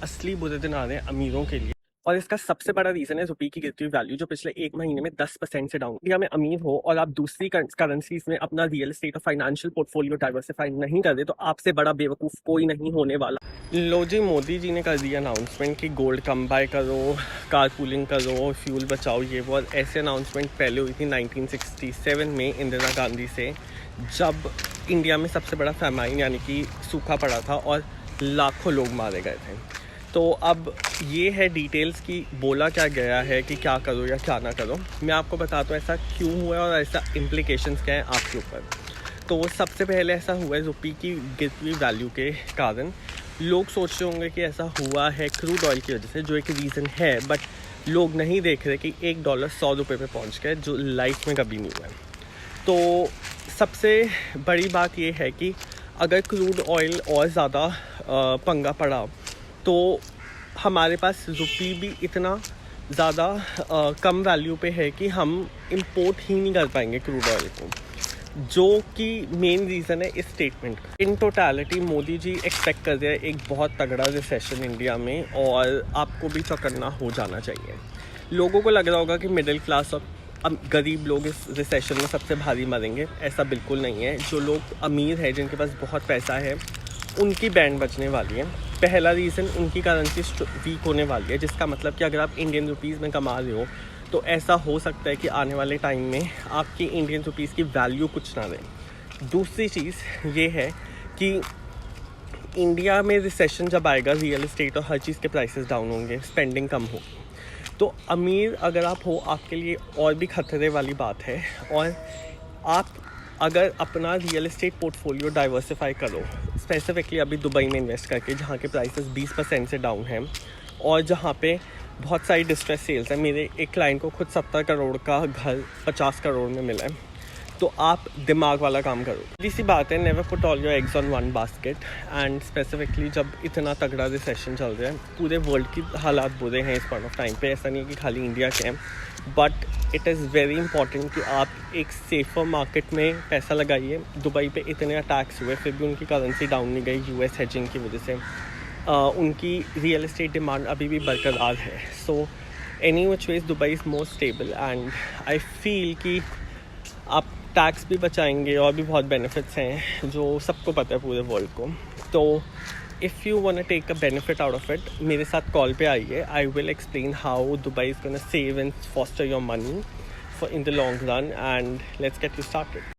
असली बुरे दिन आ रहे हैं अमीरों के लिए, और इसका सबसे बड़ा रीजन है रुपये की गिरती हुई वैल्यू, जो पिछले एक महीने में 10% से डाउन। इंडिया में अमीर हो और आप दूसरी करेंसीज में अपना रियल एस्टेट और फाइनेंशियल पोर्टफोलियो डाइवर्सिफाई नहीं कर दे तो आपसे बड़ा बेवकूफ़ कोई नहीं होने वाला। लो जी, मोदी जी ने कर दिया अनाउंसमेंट कि गोल्ड कम बाय करो, कार पूलिंग करो, फ्यूल बचाओ, ये वो। ऐसे अनाउंसमेंट पहले हुई थी 1967 में इंदिरा गांधी से, जब इंडिया में सबसे बड़ा फैमाइन यानी कि सूखा पड़ा था और लाखों लोग मारे गए थे। तो अब ये है डिटेल्स की बोला क्या गया है कि क्या करो या क्या ना करो। मैं आपको बताता हूँ ऐसा क्यों हुआ है और ऐसा इम्प्लिकेशंस क्या है आपके ऊपर। तो सबसे पहले ऐसा हुआ है रुपये की गिरती हुई वैल्यू के कारण। लोग सोच रहे होंगे कि ऐसा हुआ है क्रूड ऑयल की वजह से, जो एक रीज़न है, बट लोग नहीं देख रहे कि $1 100 पे पहुँच गए, जो लाइफ में कभी नहीं हुआ है। तो सबसे बड़ी बात ये है कि अगर क्रूड ऑयल और ज़्यादा पंगा पड़ा तो हमारे पास रुपये भी इतना ज़्यादा कम वैल्यू पे है कि हम इंपोर्ट ही नहीं कर पाएंगे क्रूड ऑयल को, जो कि मेन रीज़न है इस स्टेटमेंट का। In totality Modi ji expect कर रहे हैं एक बहुत तगड़ा रिसेशन इंडिया में, और आपको भी चौकन्ना हो जाना चाहिए। लोगों को लग रहा होगा कि मिडिल क्लास और गरीब लोग इस रिसेशन में सबसे भारी मरेंगे। ऐसा बिल्कुल नहीं है। जो लोग अमीर हैं, जिनके पास बहुत पैसा है, उनकी बैंड बचने वाली है। पहला रीज़न, उनकी करेंसी वीक होने वाली है, जिसका मतलब कि अगर आप इंडियन रुपीज़ में कमा रहे हो तो ऐसा हो सकता है कि आने वाले टाइम में आपकी इंडियन रुपीज़ की वैल्यू कुछ ना रहे। दूसरी चीज़ ये है कि इंडिया में रिसेशन जब आएगा, रियल एस्टेट और हर चीज़ के प्राइसेस डाउन होंगे, स्पेंडिंग कम होगी। तो अमीर अगर आप हो, आपके लिए और भी खतरे वाली बात है। और आप अगर अपना रियल एस्टेट पोर्टफोलियो डाइवर्सिफाई करो, स्पेसिफिकली अभी दुबई में इन्वेस्ट करके, जहाँ के प्राइसेस 20% से डाउन हैं और जहाँ पे बहुत सारी डिस्ट्रेस सेल्स हैं। मेरे एक क्लाइंट को खुद 70 करोड़ का घर 50 करोड़ में मिला है। तो आप दिमाग वाला काम करो। सीधी सी बात है, never put all your eggs on one basket. And specifically जब इतना तगड़ा रिसेशन चल रहा है, पूरे वर्ल्ड की हालात बुरे हैं इस पॉइंट ऑफ टाइम पे। ऐसा नहीं है कि खाली इंडिया के हैं, but it is very important कि आप एक सेफर मार्केट में पैसा लगाइए। दुबई पे इतने अटैक्स हुए, फिर भी उनकी करेंसी डाउन नहीं गई यूएस हेजिंग की वजह से। उनकी रियल एस्टेट डिमांड अभी भी बरकरार है। So any which ways Dubai is more stable, and I feel कि आप टैक्स भी बचाएंगे और भी बहुत बेनिफिट्स हैं जो सबको पता है पूरे वर्ल्ड को। तो if you want to take a benefit out of it, मेरे साथ कॉल पे आइए। I will explain how Dubai is gonna save and foster your money for in the long run, and let's get you started.